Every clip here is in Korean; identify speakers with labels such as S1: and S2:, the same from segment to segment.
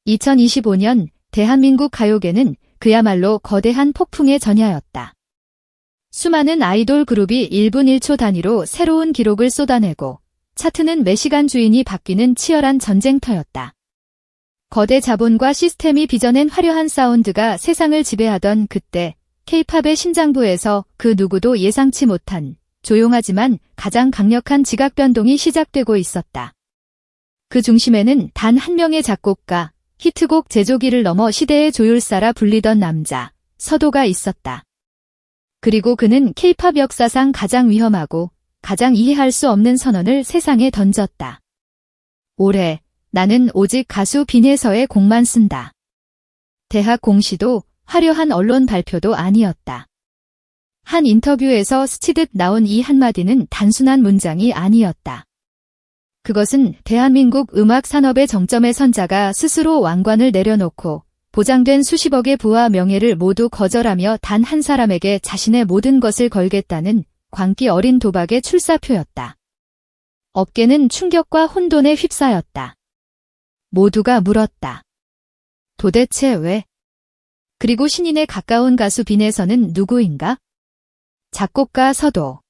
S1: 2025년 대한민국 가요계는 그야말로 거대한 폭풍의 전야였다. 수많은 아이돌 그룹이 1분 1초 단위로 새로운 기록을 쏟아내고 차트는 매시간 주인이 바뀌는 치열한 전쟁터였다. 거대 자본과 시스템이 빚어낸 화려한 사운드가 세상을 지배하던 그때 K-팝의 심장부에서 그 누구도 예상치 못한 조용하지만 가장 강력한 지각 변동이 시작되고 있었다. 그 중심에는 단 한 명의 작곡가, 히트곡 제조기를 넘어 시대의 조율사라 불리던 남자, 서도가 있었다. 그리고 그는 K-팝 역사상 가장 위험하고 가장 이해할 수 없는 선언을 세상에 던졌다. 올해 나는 오직 가수 빈에서의 곡만 쓴다. 대학 공시도 화려한 언론 발표도 아니었다. 한 인터뷰에서 스치듯 나온 이 한마디는 단순한 문장이 아니었다. 그것은 대한민국 음악 산업의 정점에 선 자가 스스로 왕관을 내려놓고 보장된 수십억의 부와 명예를 모두 거절하며 단 한 사람에게 자신의 모든 것을 걸겠다는 광기 어린 도박의 출사표였다. 업계는 충격과 혼돈에 휩싸였다. 모두가 물었다. 도대체 왜? 그리고 신인에 가까운 가수 빈에서는 누구인가? 작곡가 서도.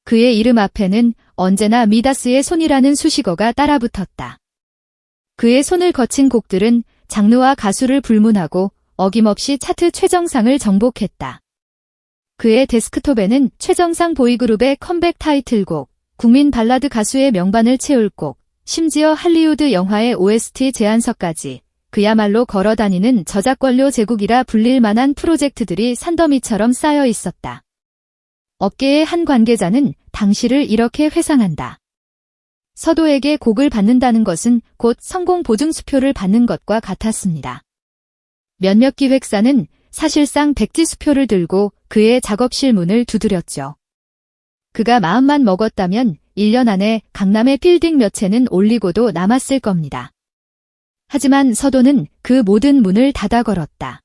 S1: 그의 이름 앞에는 언제나 미다스의 손이라는 수식어가 따라붙었다. 그의 손을 거친 곡들은 장르와 가수를 불문하고 어김없이 차트 최정상을 정복했다. 그의 데스크톱에는 최정상 보이그룹의 컴백 타이틀곡, 국민 발라드 가수의 명반을 채울 곡, 심지어 할리우드 영화의 OST 제안서까지 그야말로 걸어다니는 저작권료 제국이라 불릴 만한 프로젝트들이 산더미처럼 쌓여 있었다. 업계의 한 관계자는 당시를 이렇게 회상한다. 서도에게 곡을 받는다는 것은 곧 성공 보증수표를 받는 것과 같았습니다. 몇몇 기획사는 사실상 백지수표를 들고 그의 작업실 문을 두드렸죠. 그가 마음만 먹었다면 1년 안에 강남의 빌딩 몇 채는 올리고도 남았을 겁니다. 하지만 서도는 그 모든 문을 닫아 걸었다.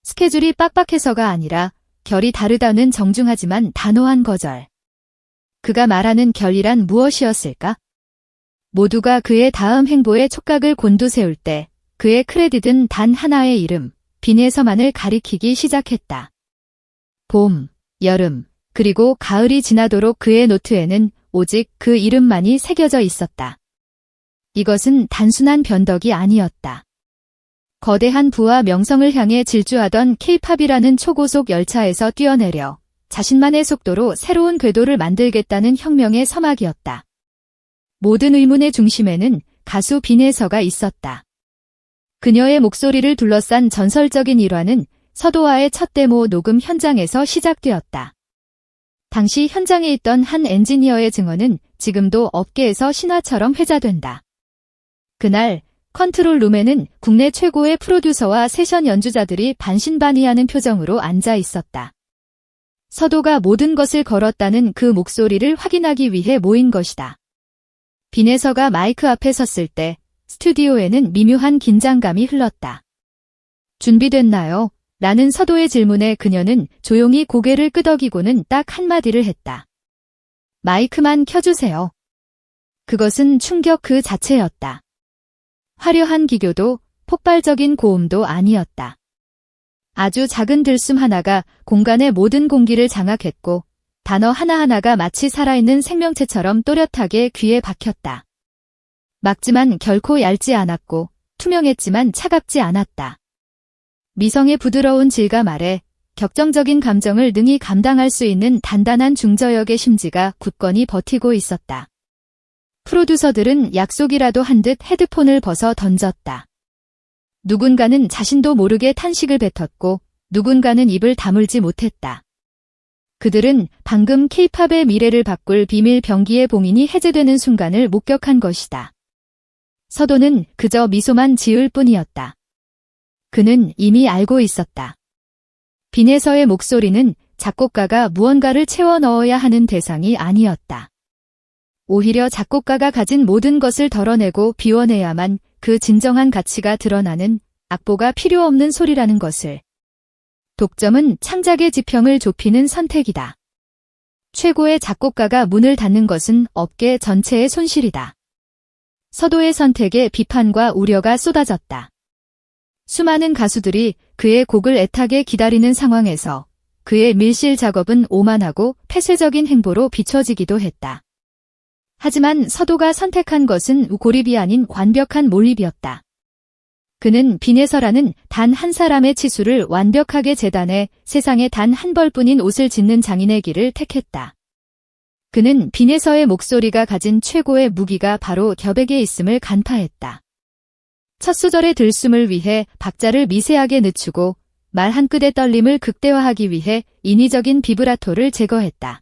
S1: 스케줄이 빡빡해서가 아니라 결이 다르다는 정중하지만 단호한 거절. 그가 말하는 결이란 무엇이었을까? 모두가 그의 다음 행보에 촉각을 곤두세울 때 그의 크레딧은 단 하나의 이름, 빈에서만을 가리키기 시작했다. 봄, 여름, 그리고 가을이 지나도록 그의 노트에는 오직 그 이름만이 새겨져 있었다. 이것은 단순한 변덕이 아니었다. 거대한 부와 명성을 향해 질주하던 K-팝이라는 초고속 열차에서 뛰어내려 자신만의 속도로 새로운 궤도를 만들겠다는 혁명의 서막이었다. 모든 의문의 중심에는 가수 빈에서가 있었다. 그녀의 목소리를 둘러싼 전설적인 일화는 서도와의 첫 데모 녹음 현장에서 시작되었다. 당시 현장에 있던 한 엔지니어의 증언은 지금도 업계에서 신화처럼 회자된다. 그날 컨트롤룸에는 국내 최고의 프로듀서와 세션 연주자들이 반신반의하는 표정으로 앉아 있었다. 서도가 모든 것을 걸었다는 그 목소리를 확인하기 위해 모인 것이다. 빈에서가 마이크 앞에 섰을 때 스튜디오에는 미묘한 긴장감이 흘렀다. 준비됐나요? 라는 서도의 질문에 그녀는 조용히 고개를 끄덕이고는 딱 한마디를 했다. 마이크만 켜주세요. 그것은 충격 그 자체였다. 화려한 기교도 폭발적인 고음도 아니었다. 아주 작은 들숨 하나가 공간의 모든 공기를 장악했고 단어 하나하나가 마치 살아있는 생명체처럼 또렷하게 귀에 박혔다. 맑지만 결코 얇지 않았고 투명했지만 차갑지 않았다. 미성의 부드러운 질감 아래 격정적인 감정을 능히 감당할 수 있는 단단한 중저역의 심지가 굳건히 버티고 있었다. 프로듀서들은 약속이라도 한 듯 헤드폰을 벗어 던졌다. 누군가는 자신도 모르게 탄식을 뱉었고 누군가는 입을 다물지 못했다. 그들은 방금 K-팝의 미래를 바꿀 비밀 병기의 봉인이 해제되는 순간을 목격한 것이다. 서도는 그저 미소만 지을 뿐이었다. 그는 이미 알고 있었다. 빈에서의 목소리는 작곡가가 무언가를 채워 넣어야 하는 대상이 아니었다. 오히려 작곡가가 가진 모든 것을 덜어내고 비워내야만 그 진정한 가치가 드러나는 악보가 필요 없는 소리라는 것을. 독점은 창작의 지평을 좁히는 선택이다. 최고의 작곡가가 문을 닫는 것은 업계 전체의 손실이다. 서도의 선택에 비판과 우려가 쏟아졌다. 수많은 가수들이 그의 곡을 애타게 기다리는 상황에서 그의 밀실 작업은 오만하고 폐쇄적인 행보로 비춰지기도 했다. 하지만 서도가 선택한 것은 고립이 아닌 완벽한 몰입이었다. 그는 빈에서라는 단 한 사람의 치수를 완벽하게 재단해 세상에 단 한 벌뿐인 옷을 짓는 장인의 길을 택했다. 그는 빈에서의 목소리가 가진 최고의 무기가 바로 겹에게 있음을 간파했다. 첫 소절의 들숨을 위해 박자를 미세하게 늦추고 말 한 끝의 떨림을 극대화하기 위해 인위적인 비브라토를 제거했다.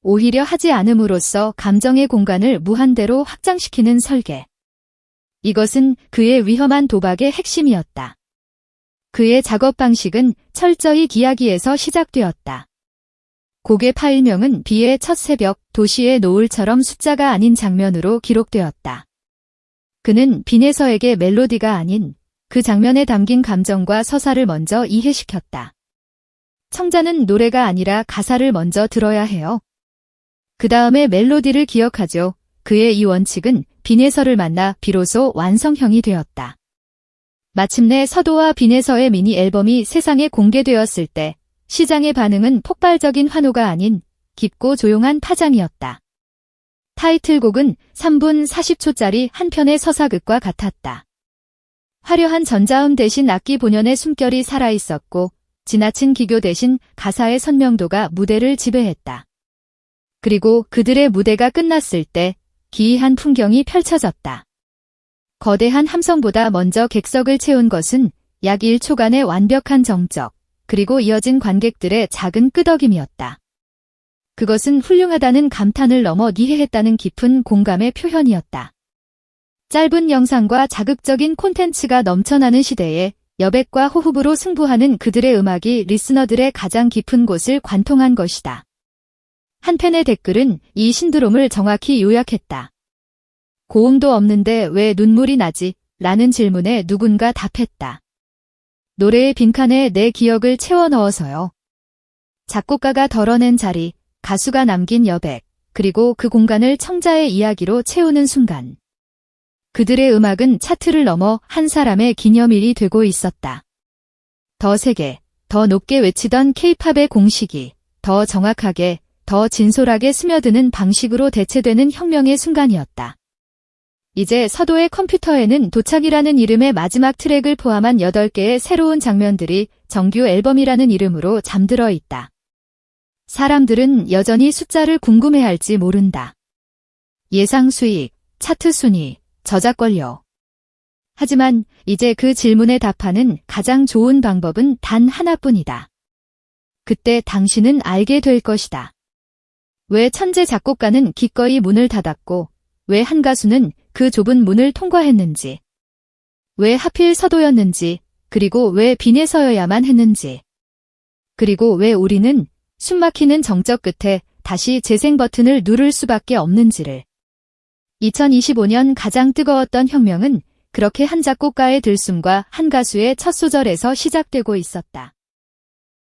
S1: 오히려 하지 않음으로써 감정의 공간을 무한대로 확장시키는 설계. 이것은 그의 위험한 도박의 핵심이었다. 그의 작업 방식은 철저히 기하기에서 시작되었다. 곡의 파일명은 비의 첫 새벽, 도시의 노을처럼 숫자가 아닌 장면으로 기록되었다. 그는 빈에서에게 멜로디가 아닌 그 장면에 담긴 감정과 서사를 먼저 이해시켰다. 청자는 노래가 아니라 가사를 먼저 들어야 해요. 그 다음에 멜로디를 기억하죠. 그의 이 원칙은 빈에서를 만나 비로소 완성형이 되었다. 마침내 서도와 빈에서의 미니 앨범이 세상에 공개되었을 때 시장의 반응은 폭발적인 환호가 아닌 깊고 조용한 파장이었다. 타이틀곡은 3분 40초짜리 한 편의 서사극과 같았다. 화려한 전자음 대신 악기 본연의 숨결이 살아있었고 지나친 기교 대신 가사의 선명도가 무대를 지배했다. 그리고 그들의 무대가 끝났을 때 기이한 풍경이 펼쳐졌다. 거대한 함성보다 먼저 객석을 채운 것은 약 1초간의 완벽한 정적, 그리고 이어진 관객들의 작은 끄덕임이었다. 그것은 훌륭하다는 감탄을 넘어 이해했다는 깊은 공감의 표현이었다. 짧은 영상과 자극적인 콘텐츠가 넘쳐나는 시대에 여백과 호흡으로 승부하는 그들의 음악이 리스너들의 가장 깊은 곳을 관통한 것이다. 한 팬의 댓글은 이 신드롬을 정확히 요약했다. 고음도 없는데 왜 눈물이 나지? 라는 질문에 누군가 답했다. 노래의 빈칸에 내 기억을 채워 넣어서요. 작곡가가 덜어낸 자리, 가수가 남긴 여백, 그리고 그 공간을 청자의 이야기로 채우는 순간. 그들의 음악은 차트를 넘어 한 사람의 기념일이 되고 있었다. 더 세게, 더 높게 외치던 K-팝의 공식이 더 정확하게, 더 진솔하게 스며드는 방식으로 대체되는 혁명의 순간이었다. 이제 서도의 컴퓨터에는 도착이라는 이름의 마지막 트랙을 포함한 8개의 새로운 장면들이 정규 앨범이라는 이름으로 잠들어 있다. 사람들은 여전히 숫자를 궁금해할지 모른다. 예상 수익, 차트 순위, 저작권료. 하지만 이제 그 질문에 답하는 가장 좋은 방법은 단 하나뿐이다. 그때 당신은 알게 될 것이다. 왜 천재 작곡가는 기꺼이 문을 닫았고, 왜 한 가수는 그 좁은 문을 통과했는지, 왜 하필 서도였는지, 그리고 왜 빈에서여야만 했는지, 그리고 왜 우리는 숨막히는 정적 끝에 다시 재생 버튼을 누를 수밖에 없는지를. 2025년 가장 뜨거웠던 혁명은 그렇게 한 작곡가의 들숨과 한 가수의 첫 소절에서 시작되고 있었다.